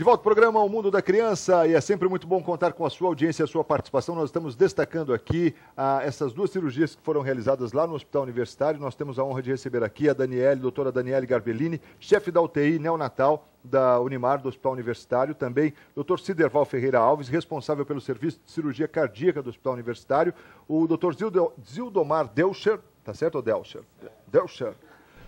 De volta ao programa O Mundo da Criança, e é sempre muito bom contar com a sua audiência e a sua participação. Nós estamos destacando aqui essas duas cirurgias que foram realizadas lá no Hospital Universitário. Nós temos a honra de receber aqui a doutora Daniele Garbellini, chefe da UTI neonatal da Unimar, do Hospital Universitário. Também Dr. Ciderval Ferreira Alves, responsável pelo serviço de cirurgia cardíaca do Hospital Universitário. O Dr. Zildomar Delcher, tá certo, ou Delcher? Delcher.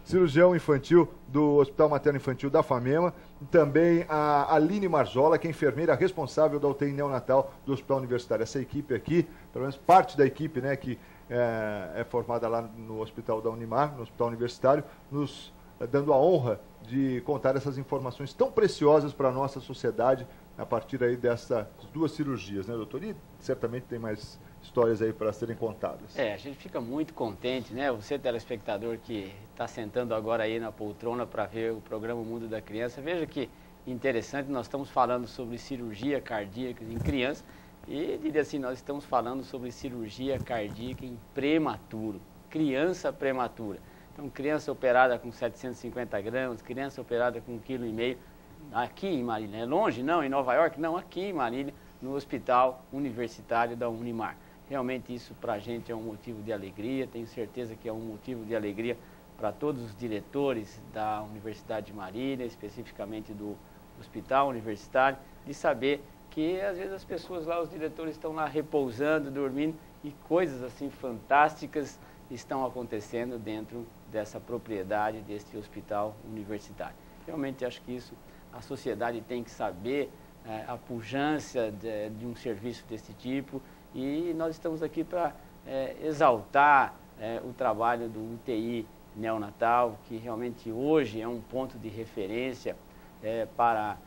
Cirurgião infantil do Hospital Materno Infantil da FAMEMA, e também a Aline Marzola, que é enfermeira responsável da UTI neonatal do Hospital Universitário. Essa equipe aqui, pelo menos parte da equipe, né, que é formada lá no Hospital da Unimar, no Hospital Universitário, nos dando a honra de contar essas informações tão preciosas para a nossa sociedade a partir aí dessas duas cirurgias, né, doutor? E certamente tem mais histórias aí para serem contadas. A gente fica muito contente, né? Você, telespectador, que está sentando agora aí na poltrona para ver o programa O Mundo da Criança, veja que interessante, nós estamos falando sobre cirurgia cardíaca em criança e, diria assim, nós estamos falando sobre cirurgia cardíaca em prematuro, criança prematura. Então, criança operada com 750 gramas, criança operada com 1,5 kg, aqui em Marília, é longe? Não, em Nova York? Não, aqui em Marília, no Hospital Universitário da Unimar. Realmente isso para a gente é um motivo de alegria, tenho certeza que é um motivo de alegria para todos os diretores da Universidade de Marília, especificamente do Hospital Universitário, de saber que às vezes as pessoas lá, os diretores estão lá repousando, dormindo e coisas assim fantásticas estão acontecendo dentro dessa propriedade, deste hospital universitário. Realmente acho que isso a sociedade tem que saber a pujança de um serviço desse tipo. E nós estamos aqui para exaltar o trabalho do UTI neonatal, que realmente hoje é um ponto de referência para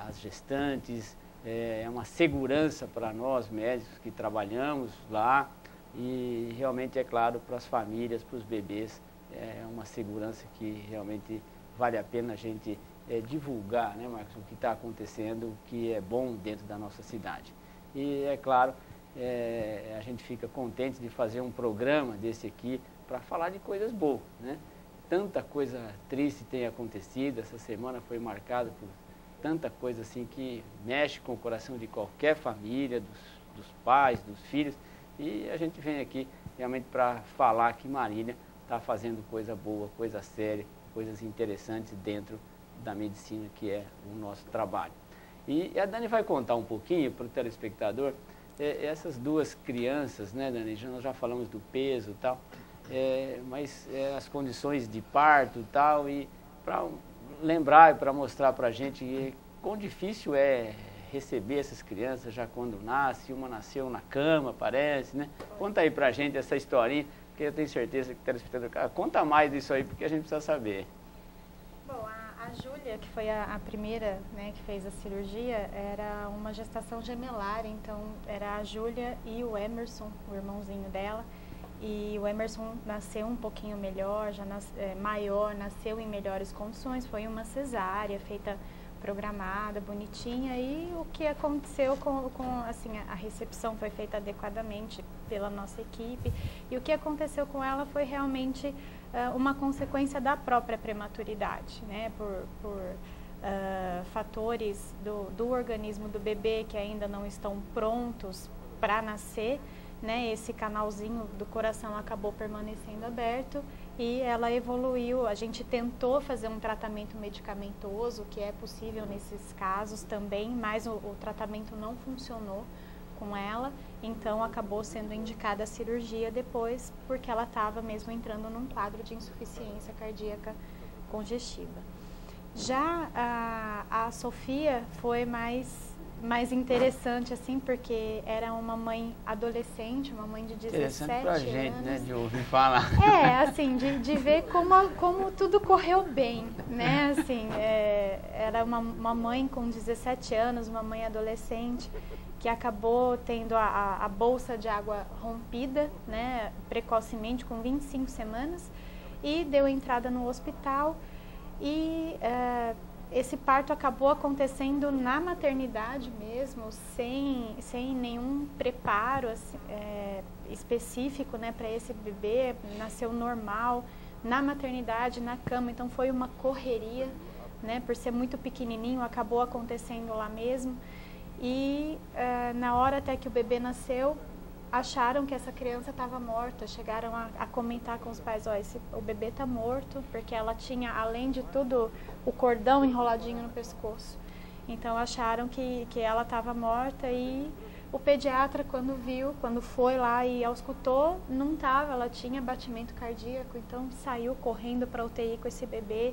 as gestantes, é uma segurança para nós médicos que trabalhamos lá e realmente, é claro, para as famílias, para os bebês, é uma segurança que realmente vale a pena a gente divulgar, né, Marcos, o que está acontecendo, o que é bom dentro da nossa cidade. E, é claro, a gente fica contente de fazer um programa desse aqui para falar de coisas boas, né? Tanta coisa triste tem acontecido, essa semana foi marcada por tanta coisa assim que mexe com o coração de qualquer família, dos pais, dos filhos, e a gente vem aqui realmente para falar que Marília está fazendo coisa boa, coisa séria, coisas interessantes dentro da medicina, que é o nosso trabalho. E a Dani vai contar um pouquinho para o telespectador essas duas crianças, né, Dani? Nós já falamos do peso e tal, mas as condições de parto e tal, e para lembrar e para mostrar para a gente quão difícil é receber essas crianças já quando nasce. Uma nasceu na cama, parece, né? Conta aí para a gente essa historinha, porque eu tenho certeza que o telespectador, conta mais disso aí, porque a gente precisa saber. Bom, a Júlia, que foi a primeira, né, que fez a cirurgia, era uma gestação gemelar, então era a Júlia e o Emerson, o irmãozinho dela, e o Emerson nasceu um pouquinho melhor, já maior, nasceu em melhores condições, foi uma cesárea feita programada, bonitinha, e o que aconteceu assim, a recepção foi feita adequadamente pela nossa equipe, e o que aconteceu com ela foi realmente uma consequência da própria prematuridade, né, por fatores do organismo do bebê que ainda não estão prontos para nascer, né, esse canalzinho do coração acabou permanecendo aberto e ela evoluiu. A gente tentou fazer um tratamento medicamentoso, que é possível nesses casos também, mas o tratamento não funcionou com ela, então acabou sendo indicada a cirurgia depois, porque ela estava mesmo entrando num quadro de insuficiência cardíaca congestiva. Já a Sofia foi mais interessante, assim, porque era uma mãe adolescente, uma mãe de 17 anos. Interessante pra gente, né, de ouvir falar. Assim, de ver como tudo correu bem, né, assim, era uma mãe com 17 anos, uma mãe adolescente, que acabou tendo a bolsa de água rompida, né, precocemente, com 25 semanas, e deu entrada no hospital, e esse parto acabou acontecendo na maternidade mesmo, sem nenhum preparo assim, específico, né, para esse bebê. Nasceu normal, na maternidade, na cama, então foi uma correria né? Por ser muito pequenininho, acabou acontecendo lá mesmo. E na hora até que o bebê nasceu, acharam que essa criança estava morta, chegaram a comentar com os pais, o bebê está morto, porque ela tinha, além de tudo, o cordão enroladinho no pescoço. Então acharam que ela estava morta e o pediatra, quando foi lá e auscultou, não estava, ela tinha batimento cardíaco, então saiu correndo para a UTI com esse bebê,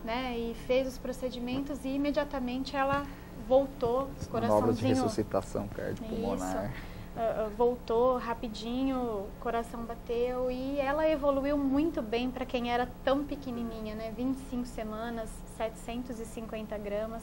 né, e fez os procedimentos e imediatamente ela voltou, coraçãozinho... Manobra de ressuscitação cardiopulmonar. Voltou rapidinho, o coração bateu e ela evoluiu muito bem para quem era tão pequenininha, né, 25 semanas, 750 gramas.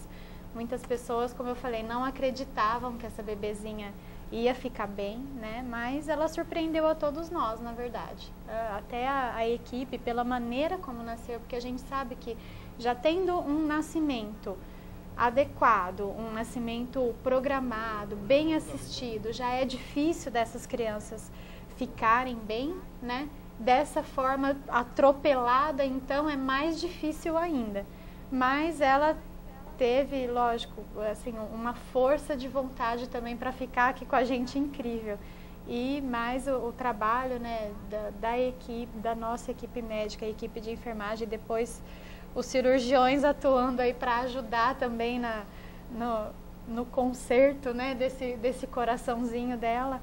Muitas pessoas, como eu falei, não acreditavam que essa bebezinha ia ficar bem, né? Mas ela surpreendeu a todos nós, na verdade. Até a equipe, pela maneira como nasceu, porque a gente sabe que já tendo um nascimento adequado, um nascimento programado, bem assistido, já é difícil dessas crianças ficarem bem, né? Dessa forma atropelada, então é mais difícil ainda. Mas ela teve, lógico, assim, uma força de vontade também para ficar aqui com a gente incrível. E mais o trabalho, né, da equipe, da nossa equipe médica, a equipe de enfermagem, depois os cirurgiões atuando aí para ajudar também no conserto, né, desse coraçãozinho dela.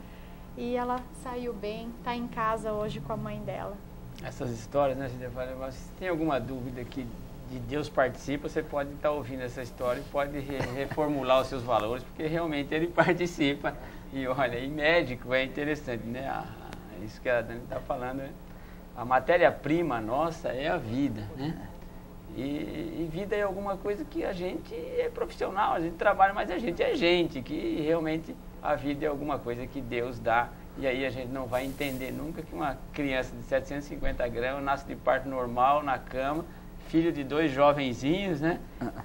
E ela saiu bem, está em casa hoje com a mãe dela. Essas histórias, né, se tem alguma dúvida que de Deus participa, você pode estar ouvindo essa história e pode reformular os seus valores, porque realmente ele participa. E olha, e médico é interessante, né? Isso que a Dani está falando, né? A matéria-prima nossa é a vida, né? E vida é alguma coisa que a gente é profissional, a gente trabalha, mas a gente é gente, que realmente a vida é alguma coisa que Deus dá. E aí a gente não vai entender nunca que uma criança de 750 gramas nasce de parto normal, na cama, filho de 2 jovenzinhos, né?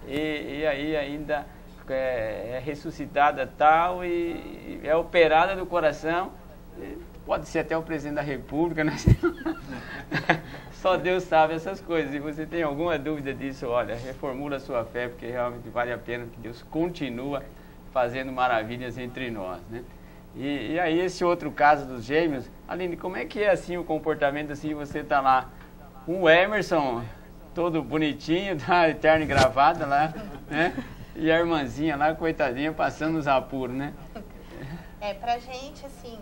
E aí ainda é ressuscitada tal e é operada do coração. Pode ser até o presidente da República, né? Só Deus sabe essas coisas. Se você tem alguma dúvida disso, olha, reformula a sua fé, porque realmente vale a pena que Deus continua fazendo maravilhas entre nós, né? E aí esse outro caso dos gêmeos, Aline, como é que é assim o comportamento assim, você tá lá com o Emerson todo bonitinho, tá, terno e gravata lá, né? E a irmãzinha lá, coitadinha, passando os apuros, né? Pra gente, assim,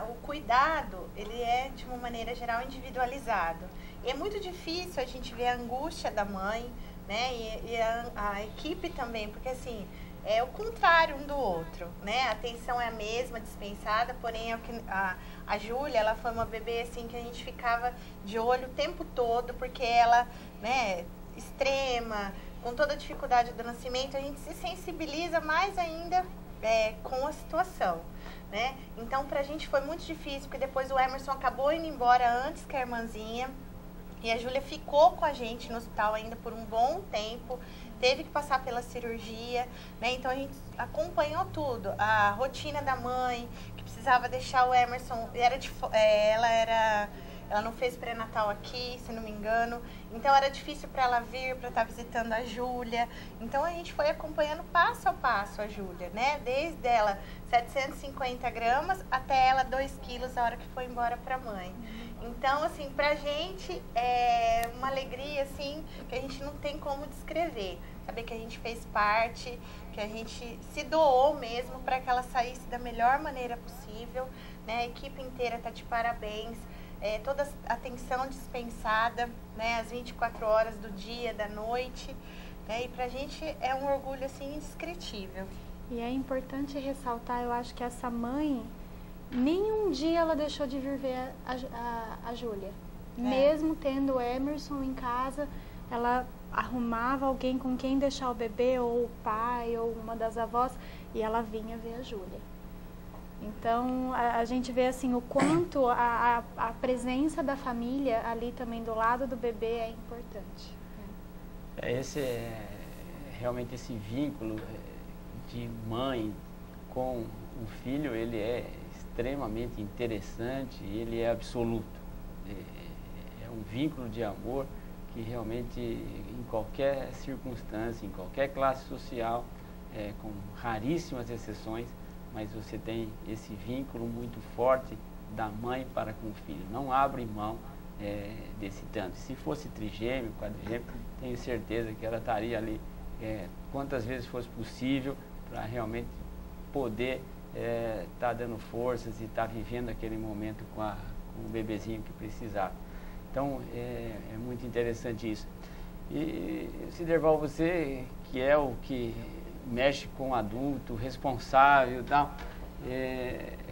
o cuidado, ele é, de uma maneira geral, individualizado. E é muito difícil a gente ver a angústia da mãe, né? E a equipe também, porque, assim, é o contrário um do outro, né? A atenção é a mesma, dispensada, porém a Júlia, ela foi uma bebê assim que a gente ficava de olho o tempo todo, porque ela, né, extrema, com toda a dificuldade do nascimento, a gente se sensibiliza mais ainda com a situação, né? Então, pra gente foi muito difícil, porque depois o Emerson acabou indo embora antes que a irmãzinha, e a Júlia ficou com a gente no hospital ainda por um bom tempo, teve que passar pela cirurgia, né? Então a gente acompanhou tudo, a rotina da mãe, que precisava deixar o Emerson, ela não fez pré-natal aqui, se não me engano, então era difícil para ela vir, para estar visitando a Júlia. Então a gente foi acompanhando passo a passo a Júlia, né? Desde ela 750 gramas até ela 2 quilos a hora que foi embora para a mãe. Então, assim, pra gente é uma alegria, assim, que a gente não tem como descrever. Saber que a gente fez parte, que a gente se doou mesmo para que ela saísse da melhor maneira possível, né? A equipe inteira tá de parabéns, toda a atenção dispensada, né? As 24 horas do dia, da noite, né? E pra gente é um orgulho, assim, indescritível. E é importante ressaltar, eu acho que essa mãe... nenhum dia ela deixou de vir ver a Júlia. Mesmo tendo o Emerson em casa, ela arrumava alguém com quem deixar o bebê, ou o pai, ou uma das avós, e ela vinha ver a Júlia. Então, a gente vê assim o quanto a presença da família ali também do lado do bebê é importante. Realmente esse vínculo de mãe com o filho, ele é extremamente interessante, ele é absoluto. É um vínculo de amor que realmente, em qualquer circunstância, em qualquer classe social, com raríssimas exceções, mas você tem esse vínculo muito forte da mãe para com o filho. Não abre mão desse tanto. Se fosse trigêmeo, quadrigêmeo, tenho certeza que ela estaria ali quantas vezes fosse possível para realmente poder estar dando forças e estar vivendo aquele momento com o bebezinho que precisava. Então, é muito interessante isso. E, Ciderval, você que é o que mexe com o adulto, responsável e tal,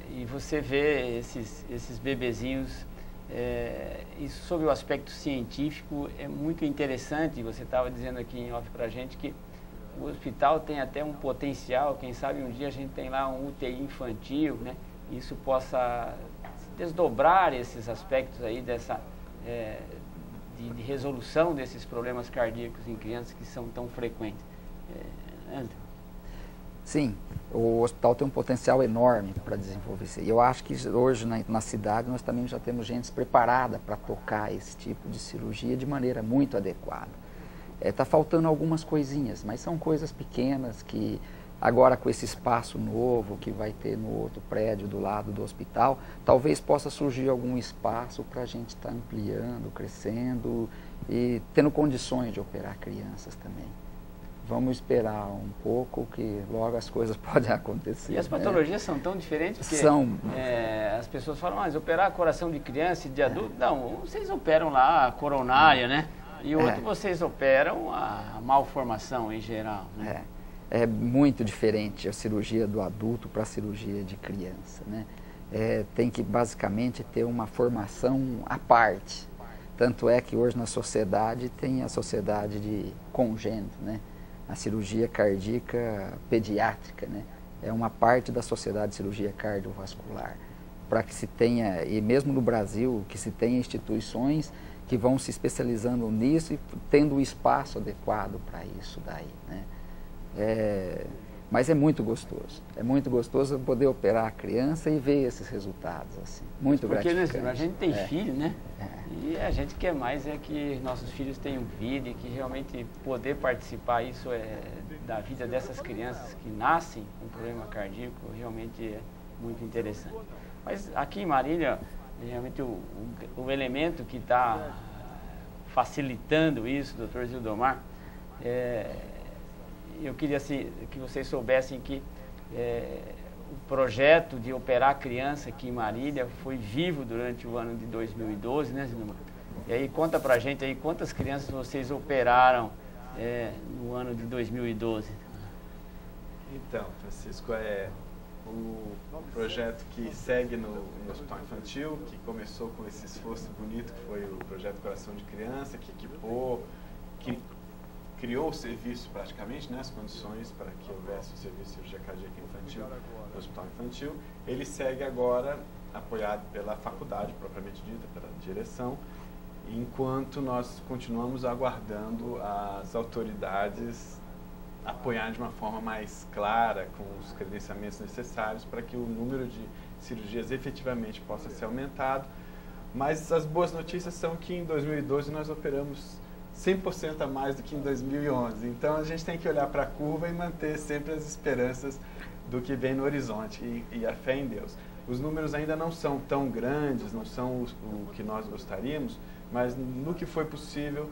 e você vê esses bebezinhos, isso sob o aspecto científico é muito interessante. Você estava dizendo aqui em off para a gente que o hospital tem até um potencial, quem sabe um dia a gente tem lá um UTI infantil, né? Isso possa desdobrar esses aspectos aí dessa de resolução desses problemas cardíacos em crianças que são tão frequentes. André? Sim, o hospital tem um potencial enorme para desenvolver isso. E eu acho que hoje na cidade nós também já temos gente preparada para tocar esse tipo de cirurgia de maneira muito adequada. Está faltando algumas coisinhas, mas são coisas pequenas que agora com esse espaço novo que vai ter no outro prédio do lado do hospital, talvez possa surgir algum espaço para a gente estar ampliando, crescendo e tendo condições de operar crianças também. Vamos esperar um pouco que logo as coisas podem acontecer. E as patologias são tão diferentes porque as pessoas falam, mas operar coração de criança e de adulto, não, vocês operam lá a coronária, né? E outro vocês operam a malformação em geral, né? É muito diferente a cirurgia do adulto para a cirurgia de criança, né? Tem que basicamente ter uma formação à parte. Tanto é que hoje na sociedade tem a sociedade de congênito, né? A cirurgia cardíaca pediátrica, né? É uma parte da sociedade de cirurgia cardiovascular. Para que se tenha, e mesmo no Brasil, que se tenha instituições que vão se especializando nisso e tendo o espaço adequado para isso daí, né? Mas é muito gostoso poder operar a criança e ver esses resultados, assim, muito gratificante. Porque a gente tem filho, né? E a gente quer mais que nossos filhos tenham vida e que realmente poder participar isso da vida dessas crianças que nascem com problema cardíaco realmente é muito interessante. Mas aqui em Marília, realmente o elemento que está facilitando isso, doutor Zildomar, eu queria que vocês soubessem que o projeto de operar criança aqui em Marília foi vivo durante o ano de 2012, né, Zildomar? E aí conta pra gente aí quantas crianças vocês operaram no ano de 2012. Então, Francisco, um projeto que segue no Hospital Infantil, que começou com esse esforço bonito, que foi o projeto Coração de Criança, que equipou, que criou o serviço praticamente, né, as condições para que houvesse o serviço de cirurgia cardíaca infantil no Hospital Infantil. Ele segue agora apoiado pela faculdade, propriamente dita, pela direção, enquanto nós continuamos aguardando as autoridades apoiar de uma forma mais clara, com os credenciamentos necessários para que o número de cirurgias efetivamente possa ser aumentado. Mas as boas notícias são que em 2012 nós operamos 100% a mais do que em 2011. Então a gente tem que olhar para a curva e manter sempre as esperanças do que vem no horizonte e a fé em Deus. Os números ainda não são tão grandes, não são o que nós gostaríamos, mas no que foi possível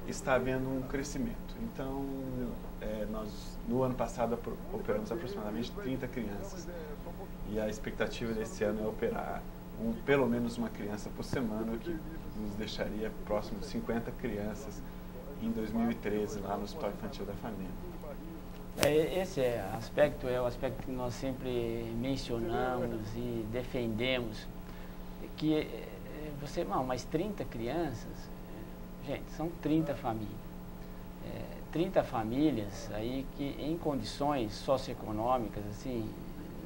está havendo um crescimento. Então, nós no ano passado operamos aproximadamente 30 crianças e a expectativa desse ano é operar pelo menos uma criança por semana, o que nos deixaria próximo de 50 crianças em 2013 lá no Hospital Infantil da FANEM. Esse aspecto é o aspecto que nós sempre mencionamos e defendemos, que mas 30 crianças, gente, são 30 famílias. 30 famílias aí que em condições socioeconômicas, assim,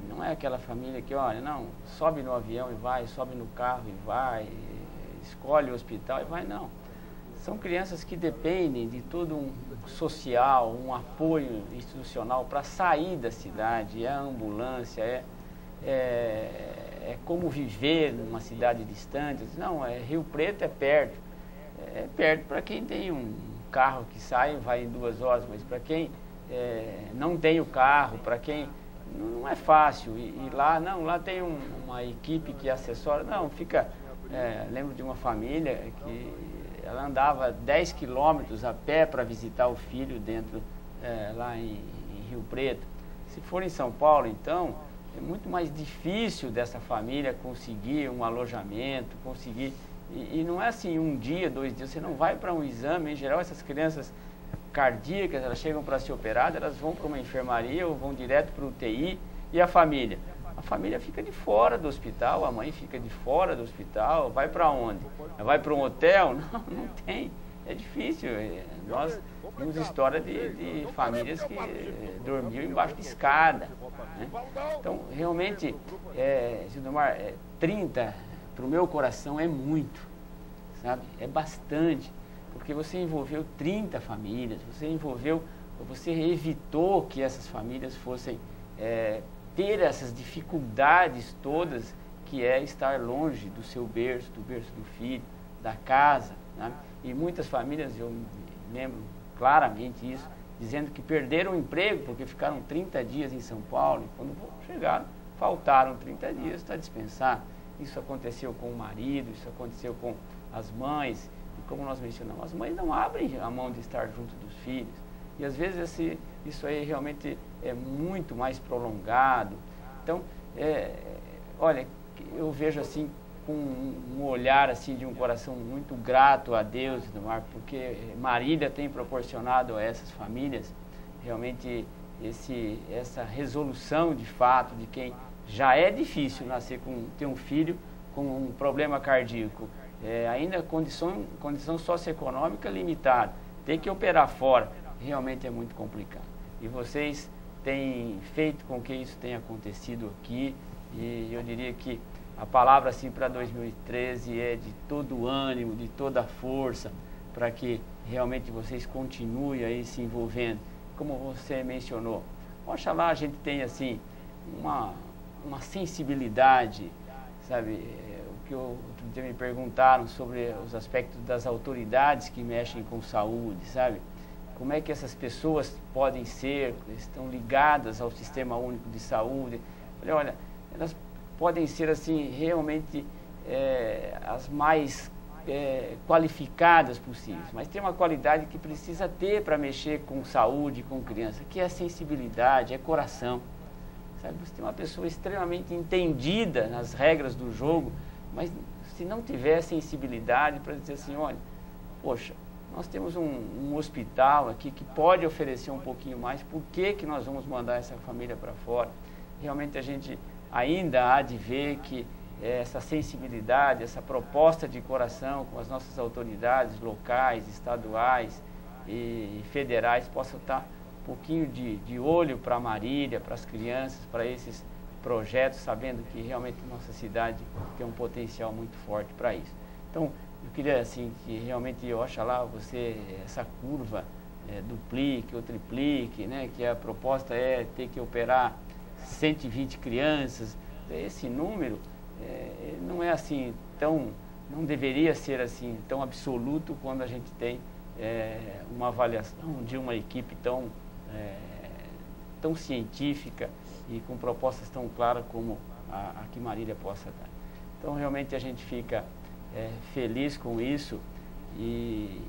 não é aquela família que, olha, não, sobe no avião e vai, sobe no carro e vai, escolhe o hospital e vai, não. São crianças que dependem de todo um social, um apoio institucional para sair da cidade, a ambulância, como viver numa cidade distante. Não, Rio Preto é perto. é perto para quem tem um carro que sai, vai em 2 horas, mas para quem não tem o carro, para quem não é fácil. E lá, não, lá tem uma equipe que assessora, não, fica, lembro de uma família que ela andava 10 quilômetros a pé para visitar o filho dentro, lá em Rio Preto. Se for em São Paulo, então, é muito mais difícil dessa família conseguir um alojamento, conseguir... E não é assim, 1 dia, 2 dias, você não vai para um exame. Em geral, essas crianças cardíacas, elas chegam para ser operadas, elas vão para uma enfermaria ou vão direto para o UTI. E a família? A família fica de fora do hospital, a mãe fica de fora do hospital, vai para onde? Vai para um hotel? Não tem, é difícil. Nós temos história de famílias que dormiam embaixo de escada, né? Então, realmente, Gildomar, 30... para o meu coração é muito, sabe? É bastante, porque você envolveu 30 famílias, você evitou que essas famílias fossem ter essas dificuldades todas, que é estar longe do seu berço, do berço do filho, da casa, né? E muitas famílias, eu me lembro claramente isso, dizendo que perderam o emprego porque ficaram 30 dias em São Paulo, e quando chegaram, faltaram 30 dias para dispensar. Isso aconteceu com o marido, isso aconteceu com as mães, e como nós mencionamos, as mães não abrem a mão de estar junto dos filhos. E às vezes isso aí realmente é muito mais prolongado. Então, olha, eu vejo assim com um olhar assim de um coração muito grato a Deus, porque Marília tem proporcionado a essas famílias realmente essa resolução de fato de quem já é difícil ter um filho com um problema cardíaco, ainda condição socioeconômica limitada, ter que operar fora, realmente é muito complicado. E vocês têm feito com que isso tenha acontecido aqui, e eu diria que a palavra assim para 2013 é de todo o ânimo, de toda a força, para que realmente vocês continuem aí se envolvendo. Como você mencionou, oxalá a gente tenha assim uma sensibilidade, sabe? O que outro dia me perguntaram sobre os aspectos das autoridades que mexem com saúde, sabe? Como é que essas pessoas podem ser, estão ligadas ao Sistema Único de Saúde? Falei, olha, elas podem ser assim realmente as mais qualificadas possíveis, mas tem uma qualidade que precisa ter para mexer com saúde, com criança, que é a sensibilidade, é coração. Sabe? Você tem uma pessoa extremamente entendida nas regras do jogo, mas se não tiver sensibilidade para dizer assim, olha, poxa, nós temos um hospital aqui que pode oferecer um pouquinho mais, por que nós vamos mandar essa família para fora? Realmente a gente ainda há de ver que essa sensibilidade, essa proposta de coração com as nossas autoridades locais, estaduais e federais possa estar um pouquinho de olho para a Marília, para as crianças, para esses projetos, sabendo que realmente nossa cidade tem um potencial muito forte para isso. Então, eu queria assim que realmente, oxalá você, essa curva duplique ou triplique, né, que a proposta é ter que operar 120 crianças. Esse número não é assim não deveria ser assim tão absoluto quando a gente tem uma avaliação de uma equipe tão científica e com propostas tão claras como a que Marília possa dar. Então realmente a gente fica feliz com isso e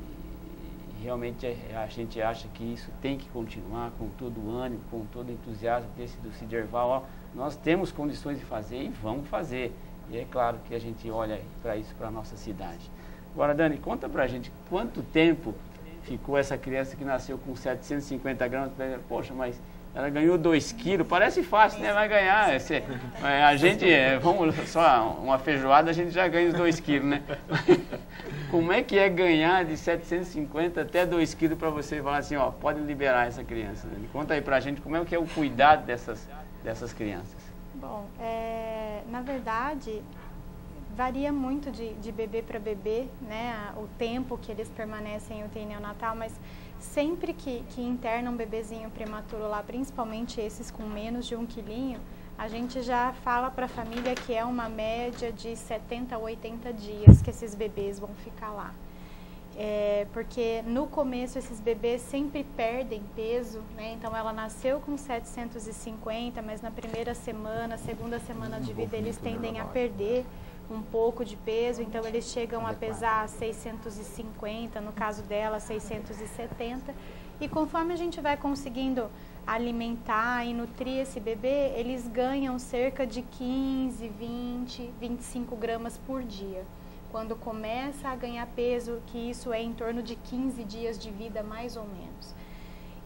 realmente a gente acha que isso tem que continuar com todo o ânimo, com todo o entusiasmo desse do Ciderval. Nós temos condições de fazer e vamos fazer. E é claro que a gente olha para isso, para a nossa cidade. Agora, Dani, conta pra gente quanto tempo ficou essa criança que nasceu com 750 gramas. Poxa, mas ela ganhou 2 quilos, parece fácil, né? Vai ganhar. A gente, vamos só uma feijoada, a gente já ganha os 2 quilos, né? Como é que é ganhar de 750 até 2 quilos para você falar assim, ó, pode liberar essa criança? Né? Conta aí pra gente como é que é o cuidado dessas crianças. Bom, na verdade, varia muito de bebê para bebê, né? O tempo que eles permanecem em UTI neonatal, mas sempre que interna um bebezinho prematuro lá, principalmente esses com menos de 1 quilinho, a gente já fala para a família que é uma média de 70 a 80 dias que esses bebês vão ficar lá. porque no começo esses bebês sempre perdem peso, né? Então ela nasceu com 750, mas na primeira semana, segunda semana de vida, eles tendem a perder um pouco de peso, então eles chegam a pesar 650, no caso dela 670, e conforme a gente vai conseguindo alimentar e nutrir esse bebê, eles ganham cerca de 15, 20, 25 gramas por dia. Quando começa a ganhar peso, que isso é em torno de 15 dias de vida, mais ou menos.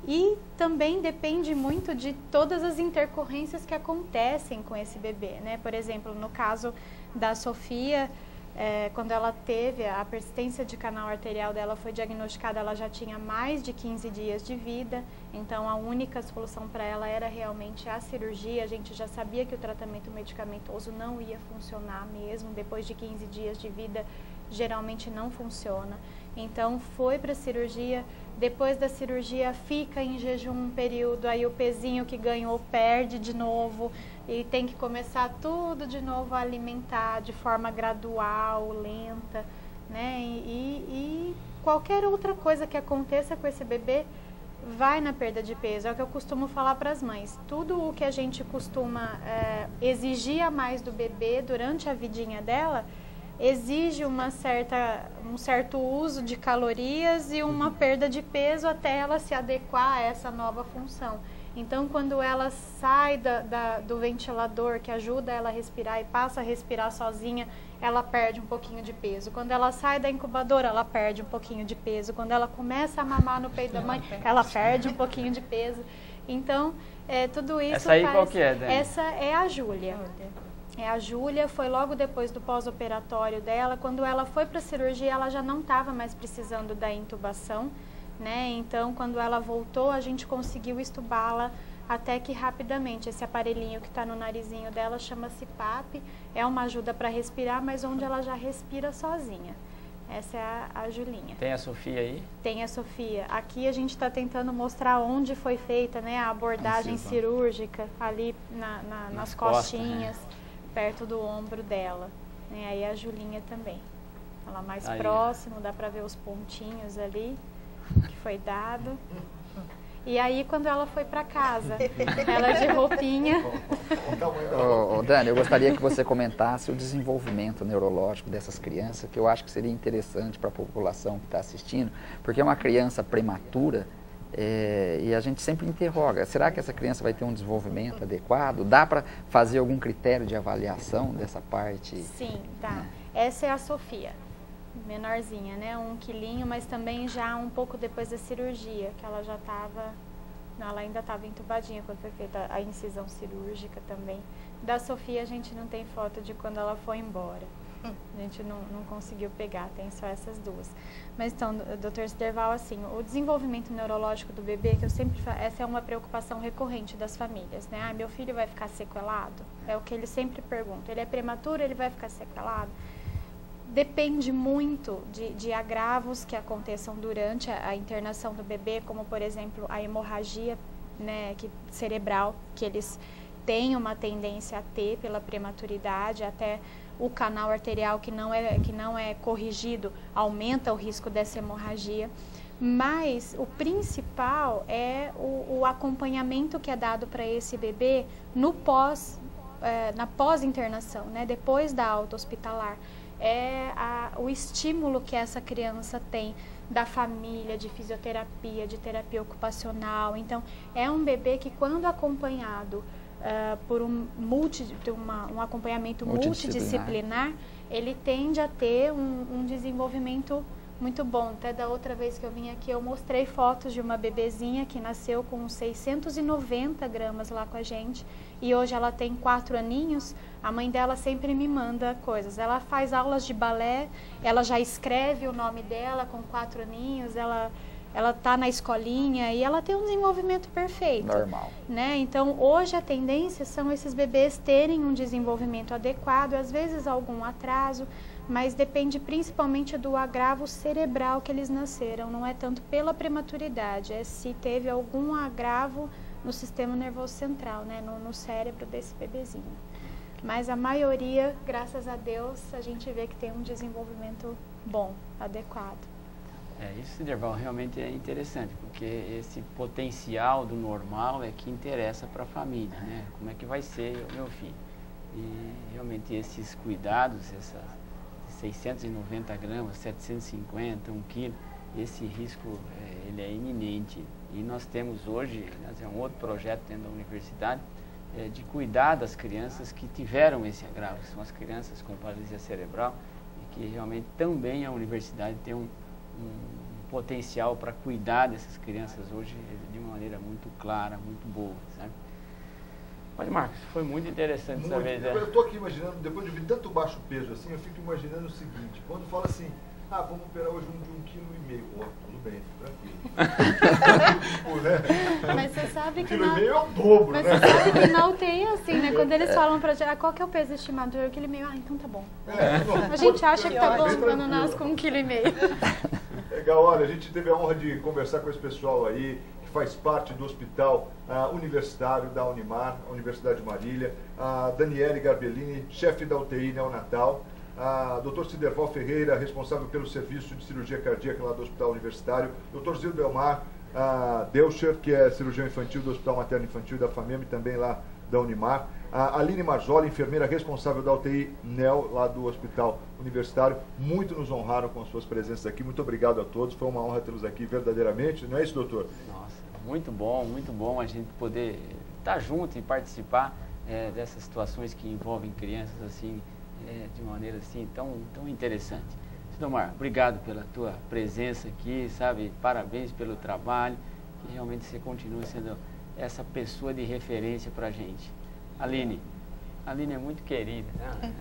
E também depende muito de todas as intercorrências que acontecem com esse bebê, né? Por exemplo, no caso da Sofia, quando ela teve a persistência de canal arterial dela foi diagnosticada, ela já tinha mais de 15 dias de vida, então a única solução para ela era realmente a cirurgia. A gente já sabia que o tratamento medicamentoso não ia funcionar mesmo, depois de 15 dias de vida geralmente não funciona. Então foi para a cirurgia, depois da cirurgia fica em jejum um período, aí o pezinho que ganhou perde de novo e tem que começar tudo de novo a alimentar de forma gradual, lenta, né? E qualquer outra coisa que aconteça com esse bebê vai na perda de peso. É o que eu costumo falar para as mães. Tudo o que a gente costuma exigir a mais do bebê durante a vidinha dela exige um certo uso de calorias e uma perda de peso até ela se adequar a essa nova função. Então, quando ela sai do ventilador, que ajuda ela a respirar e passa a respirar sozinha, ela perde um pouquinho de peso. Quando ela sai da incubadora, ela perde um pouquinho de peso. Quando ela começa a mamar no peito da mãe, ela perde um pouquinho de peso. Então, tudo isso Essa aí qual que é, Dani? Essa é a Júlia. A Júlia foi logo depois do pós-operatório dela. Quando ela foi para a cirurgia, ela já não estava mais precisando da intubação, né? Então, quando ela voltou, a gente conseguiu estubá-la até que rapidamente. Esse aparelhinho que está no narizinho dela chama-se PAP, é uma ajuda para respirar, mas onde ela já respira sozinha. Essa é a Julinha. Tem a Sofia aí? Tem a Sofia. Aqui a gente está tentando mostrar onde foi feita, né, a abordagem cirúrgica, ali nas costinhas, né? Perto do ombro dela. Aí a Julinha também. Ela mais aí, próximo, dá pra ver os pontinhos ali que foi dado. E aí quando ela foi para casa, ela de roupinha. Dani, eu gostaria que você comentasse o desenvolvimento neurológico dessas crianças, que eu acho que seria interessante para a população que está assistindo, porque é uma criança prematura. E a gente sempre interroga, será que essa criança vai ter um desenvolvimento adequado? Dá para fazer algum critério de avaliação dessa parte? Sim, tá. Essa é a Sofia, menorzinha, né? 1 quilinho, mas também já um pouco depois da cirurgia, que ela já estava, ela ainda estava entubadinha quando foi feita a incisão cirúrgica também. Da Sofia a gente não tem foto de quando ela foi embora. A gente não conseguiu pegar, tem só essas duas. Mas então, Dr. Siderval, assim, o desenvolvimento neurológico do bebê, que eu sempre falo, essa é uma preocupação recorrente das famílias, né? Meu filho vai ficar sequelado? É o que eles sempre perguntam. Ele é prematuro, ele vai ficar sequelado? Depende muito de agravos que aconteçam durante a internação do bebê, como, por exemplo, a hemorragia, né, cerebral, que eles têm uma tendência a ter pela prematuridade, até o canal arterial que não é corrigido aumenta o risco dessa hemorragia, mas o principal é o acompanhamento que é dado para esse bebê na pós-internação, né, depois da alta hospitalar. O estímulo que essa criança tem da família, de fisioterapia, de terapia ocupacional. Então, é um bebê que, quando acompanhado por um acompanhamento multidisciplinar, ele tende a ter um desenvolvimento muito bom. Até da outra vez que eu vim aqui, eu mostrei fotos de uma bebezinha que nasceu com 690 gramas lá com a gente, e hoje ela tem 4 aninhos. A mãe dela sempre me manda coisas. Ela faz aulas de balé, ela já escreve o nome dela com 4 aninhos, ela está na escolinha e ela tem um desenvolvimento perfeito. Normal. Né? Então, hoje a tendência são esses bebês terem um desenvolvimento adequado, às vezes algum atraso, mas depende principalmente do agravo cerebral que eles nasceram. Não é tanto pela prematuridade, é se teve algum agravo no sistema nervoso central, né? no cérebro desse bebezinho. Mas a maioria, graças a Deus, a gente vê que tem um desenvolvimento bom, adequado. Isso, Siderval, realmente é interessante, porque esse potencial do normal é que interessa para a família, né? Como é que vai ser o meu filho? E realmente esses cuidados, essas 690 gramas, 750, 1 quilo, esse risco ele é iminente. E nós temos hoje, é um outro projeto dentro da universidade, de cuidar das crianças que tiveram esse agravo, que são as crianças com paralisia cerebral, e que realmente também a universidade tem um potencial para cuidar dessas crianças hoje de uma maneira muito clara, muito boa, sabe? Mas, Marcos, foi muito interessante saber. Eu estou aqui imaginando, depois de ouvir tanto baixo peso assim, eu fico imaginando o seguinte, quando fala assim, vamos operar hoje um de 1,5 kg. Tudo bem, tranquilo. Mas você sabe que 1,5 kg é o dobro, mas né? você sabe que na UTI é assim, né? Quando eles falam pra gente, qual que é o peso estimado? 1,5 kg. Então tá bom. A gente acha que tá bom quando nasce com 1,5 kg. Legal, olha, a gente teve a honra de conversar com esse pessoal aí, que faz parte do hospital universitário da Unimar, a Universidade de Marília, a Daniele Garbellini, chefe da UTI neonatal, a Dr. Siderval Ferreira, responsável pelo serviço de cirurgia cardíaca lá do Hospital Universitário, Dr. Zildo Belmar Delcher, que é cirurgião infantil do Hospital Materno Infantil da FAMEM, também lá da Unimar, a Aline Marzoli, enfermeira responsável da UTI NEL, lá do Hospital Universitário. Muito nos honraram com as suas presenças aqui. Muito obrigado a todos. Foi uma honra tê-los aqui verdadeiramente. Não é isso, doutor? Nossa, muito bom a gente poder estar junto e participar dessas situações que envolvem crianças assim, de maneira assim tão interessante. Sidomar, obrigado pela tua presença aqui, sabe? Parabéns pelo trabalho, que realmente você continua sendo essa pessoa de referência para a gente. Aline é muito querida, né?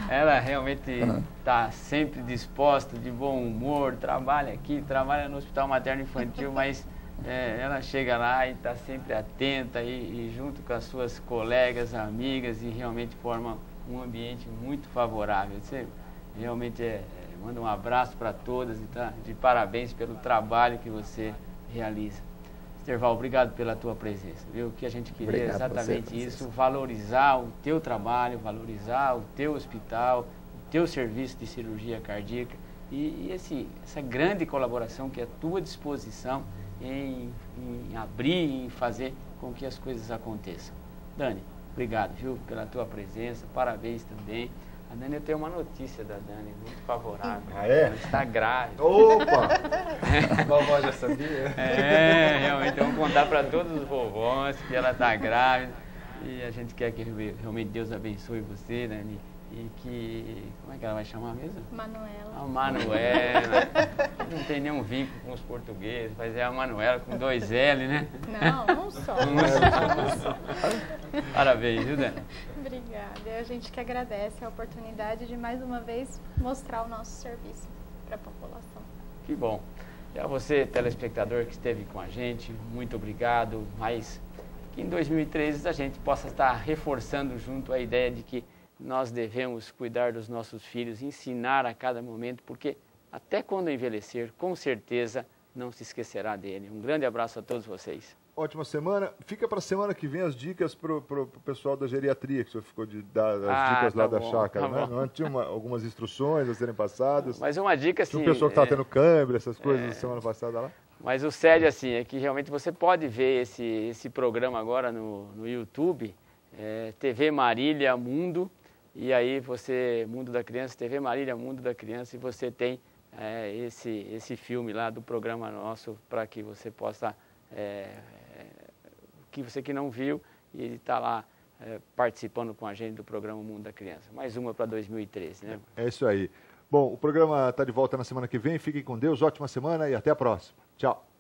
Ela realmente está sempre disposta, de bom humor, trabalha aqui, trabalha no Hospital Materno Infantil, mas ela chega lá e está sempre atenta e junto com as suas colegas, amigas, e realmente forma um ambiente muito favorável. Você realmente manda um abraço para todas e tá de parabéns pelo trabalho que você realiza. Siderval, obrigado pela tua presença, viu? O que a gente queria é exatamente isso, valorizar o teu trabalho, valorizar o teu hospital, o teu serviço de cirurgia cardíaca e essa grande colaboração que é à tua disposição em abrir e fazer com que as coisas aconteçam. Dani, obrigado, viu, pela tua presença, parabéns também. A Dani, eu tenho uma notícia da Dani, muito favorável. Ela está grávida. Opa! A vovó já sabia? Realmente, vamos contar para todos os vovós que ela está grávida. E a gente quer que realmente Deus abençoe você, Dani. E que... Como é que ela vai chamar mesmo? Manuela. A Manuela. Não tem nenhum vínculo com os portugueses, mas é a Manuela com 2 L, né? Não, um só. Parabéns, viu, Dani? Obrigada. A gente que agradece a oportunidade de mais uma vez mostrar o nosso serviço para a população. Que bom. E a você, telespectador que esteve com a gente, muito obrigado. Mas que em 2013 a gente possa estar reforçando junto a ideia de que nós devemos cuidar dos nossos filhos, ensinar a cada momento, porque até quando envelhecer, com certeza não se esquecerá dele. Um grande abraço a todos vocês. Ótima semana. Fica para a semana que vem as dicas para o pessoal da geriatria, que o senhor ficou de dar as dicas lá da chácara, né? Não tinha algumas instruções a serem passadas? Mas uma dica assim... Tinha um pessoal que estava tendo câimbra, essas coisas, na semana passada lá? Mas o sério assim, é que realmente você pode ver esse programa agora no YouTube, TV Marília Mundo, e aí você, Mundo da Criança, TV Marília Mundo da Criança, e você tem esse filme lá do programa nosso para que você possa, que você que não viu, e está lá participando com a gente do programa Mundo da Criança. Mais uma para 2013, né? É isso aí. Bom, o programa está de volta na semana que vem. Fiquem com Deus, ótima semana e até a próxima. Tchau.